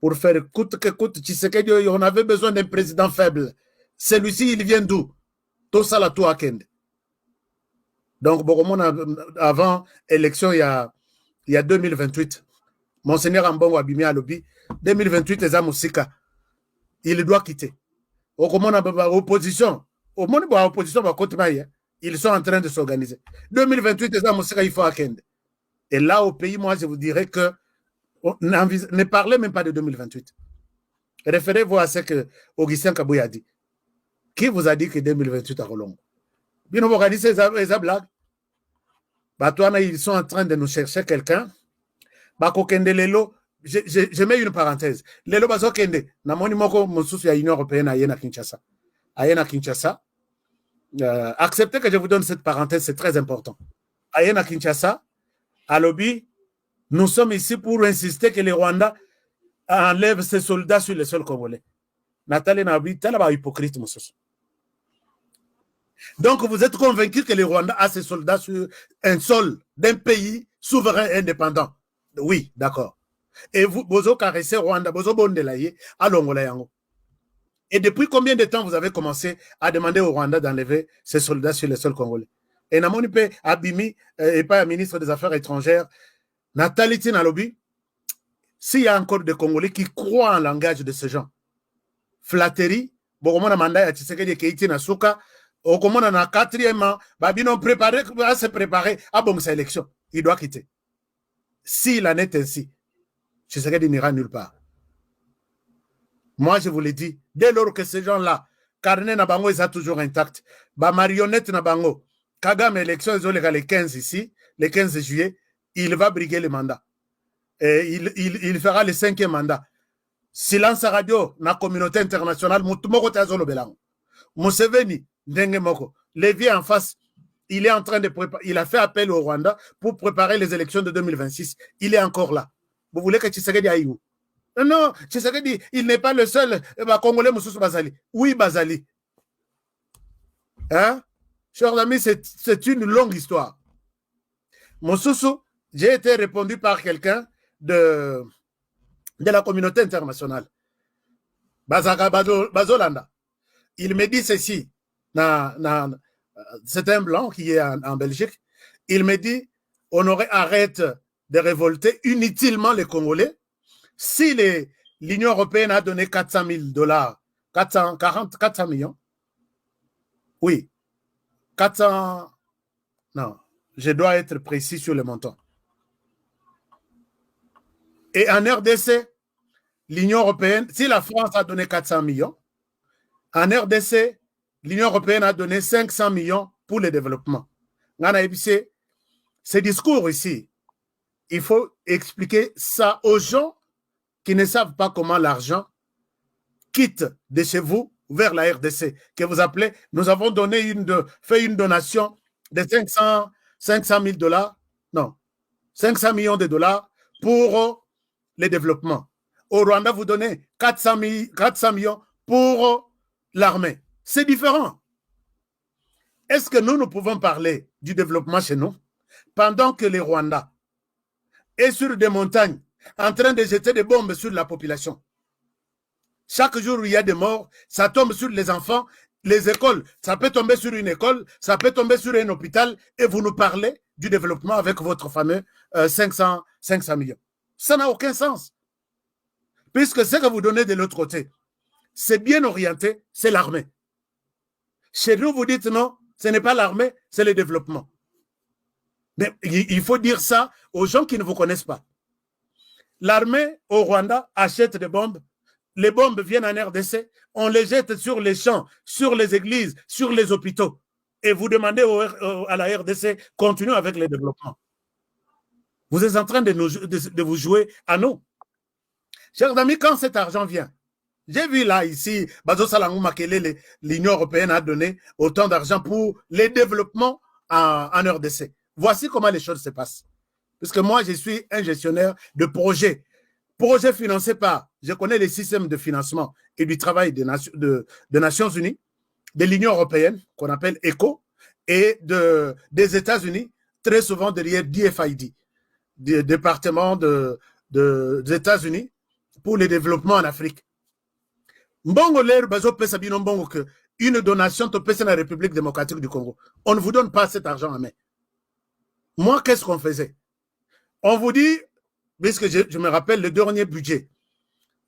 pour faire coûte que coûte. Tshisekedi, on avait besoin d'un président faible. Celui-ci, il vient d'où? Tout ça, la tout à Kende. Donc, avant l'élection, il y a 2028, Monseigneur Ambongo Abimi à Lobi, 2028, les Amoussika, il doit quitter. Au comment on a opposition, au moment où l'opposition va continuer, ils sont en train de s'organiser. 2028, les Amoussika, il faut à Kende. Et là, au pays, moi, je vous dirais que ne parlez même pas de 2028. Référez-vous à ce que Augustin Kabouya a dit. Qui vous a dit que 2028 a Rolongo? Bien, on organise ces blagues. Ils sont en train de nous chercher quelqu'un. Je mets une parenthèse. Lelo bazokende na moni moko mosusu ya Union européenne à Kinshasa. À Kinshasa. Acceptez que je vous donne cette parenthèse, c'est très important. À Kinshasa, à Lobby, nous sommes ici pour insister que les Rwandais enlèvent ses soldats sur le sol congolais. Nathalie Nabi, tu es hypocrite, monsieur. Donc, vous êtes convaincu que les Rwandais ont ses soldats sur un sol d'un pays souverain indépendant? Oui, d'accord. Et vous, bozo caressez Rwanda, bozo bondelaye, à Longolayango. Et depuis combien de temps vous avez commencé à demander au Rwanda d'enlever ses soldats sur le sol congolais? Et Namoni Pe Abimi, et pas un ministre des Affaires étrangères, Nathalie Tinalobi, s'il y a encore des Congolais qui croient en langage de ces gens, flatterie, Bokomona Manda ya Tshisekedi Keiti Nasuka, Okomona na 4e an, Babino préparé, va se préparer à bon sa élection. Il doit quitter. S'il en est ainsi, Tshisekedi n'ira nulle part. Moi, je vous l'ai dit, dès lors que ces gens-là, Carnet Nabango est toujours intact, marionnette Nabango, Kagame élection, ils ont les 15 ici, le 15 juillet, il va briguer le mandat. Et il fera le 5e mandat. Silence radio, na communauté internationale, Moutumoko Tazolo Belango. Museveni, Ndenge Moko, Lévy en face, il est en train de préparer, il a fait appel au Rwanda pour préparer les élections de 2026. Il est encore là. Vous voulez que Tshisekedi aille où? Non, Tshisekedi, il n'est pas le seul Congolais Moussoussou Bazali. Oui, Bazali. Hein? Chers amis, c'est une longue histoire. Moussoussou, j'ai été répondu par quelqu'un de la communauté internationale. Bazaka Bazolanda. Il me dit ceci. C'est un blanc qui est en Belgique. Il me dit, Honoré, arrête de révolter inutilement les Congolais. Si l'Union européenne a donné 400 000 dollars, 400 millions, oui, 400, non, je dois être précis sur le montant. Et en RDC, l'Union européenne, si la France a donné 400 millions, en RDC, l'Union européenne a donné 500 millions pour le développement. Ces discours ici, il faut expliquer ça aux gens qui ne savent pas comment l'argent quitte de chez vous vers la RDC, que vous appelez, nous avons donné fait une donation de 500 000 dollars, non, 500 millions de dollars pour le développement. Au Rwanda, vous donnez 400 millions pour l'armée. C'est différent. Est-ce que nous pouvons parler du développement chez nous pendant que les Rwandais est sur des montagnes en train de jeter des bombes sur la population? Chaque jour où il y a des morts, ça tombe sur les enfants, les écoles. Ça peut tomber sur une école, ça peut tomber sur un hôpital et vous nous parlez du développement avec votre fameux 500 millions. Ça n'a aucun sens. Puisque ce que vous donnez de l'autre côté, c'est bien orienté, c'est l'armée. Chez nous, vous dites non, ce n'est pas l'armée, c'est le développement. Mais il faut dire ça aux gens qui ne vous connaissent pas. L'armée au Rwanda achète des bombes. Les bombes viennent en RDC. On les jette sur les champs, sur les églises, sur les hôpitaux. Et vous demandez à la RDC, continuez avec le développement. Vous êtes en train de vous jouer à nous. Chers amis, quand cet argent vient, j'ai vu là, ici, Bazo Salangou Makele, l'Union européenne a donné autant d'argent pour les développements en RDC. Voici comment les choses se passent. Parce que moi, je suis un gestionnaire de projets. Projets financés par, je connais les systèmes de financement et du travail des Nations Unies, de l'Union européenne, qu'on appelle ECO, et des États-Unis, très souvent derrière DFID, du département des États-Unis, pour le développement en Afrique. Mbongo l'air bazo pesa bino mbongo que une donation te pesa la République démocratique du Congo. On ne vous donne pas cet argent en main. Moi, qu'est-ce qu'on faisait? On vous dit, puisque je me rappelle le dernier budget,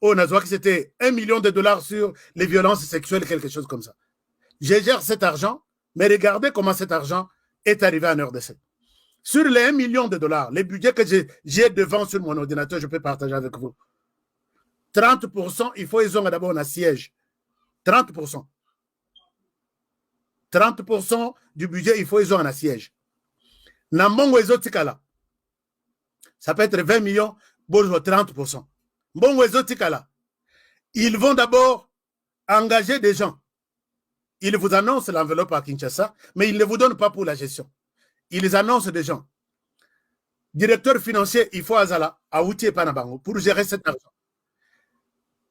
on a dit que c'était 1 million de dollars sur les violences sexuelles, quelque chose comme ça. Je gère cet argent, mais regardez comment cet argent est arrivé en RDC. Sur les 1 million de dollars, les budgets que j'ai devant sur mon ordinateur, je peux partager avec vous. 30%, il faut ils ont d'abord un siège. 30%. 30% du budget, il faut ils ont un siège. Nambongo ezotikala. Ça peut être 20 millions, bon, 30%. Mbongo ezotikala. Ils vont d'abord engager des gens. Ils vous annoncent l'enveloppe à Kinshasa, mais ils ne vous donnent pas pour la gestion. Ils annoncent des gens. Directeur financier, il faut Azala, à Outi Panabango, pour gérer cet argent.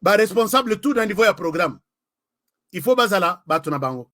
Bah, responsable tout d'un niveau à programme. Il faut Bazala, Batunabango.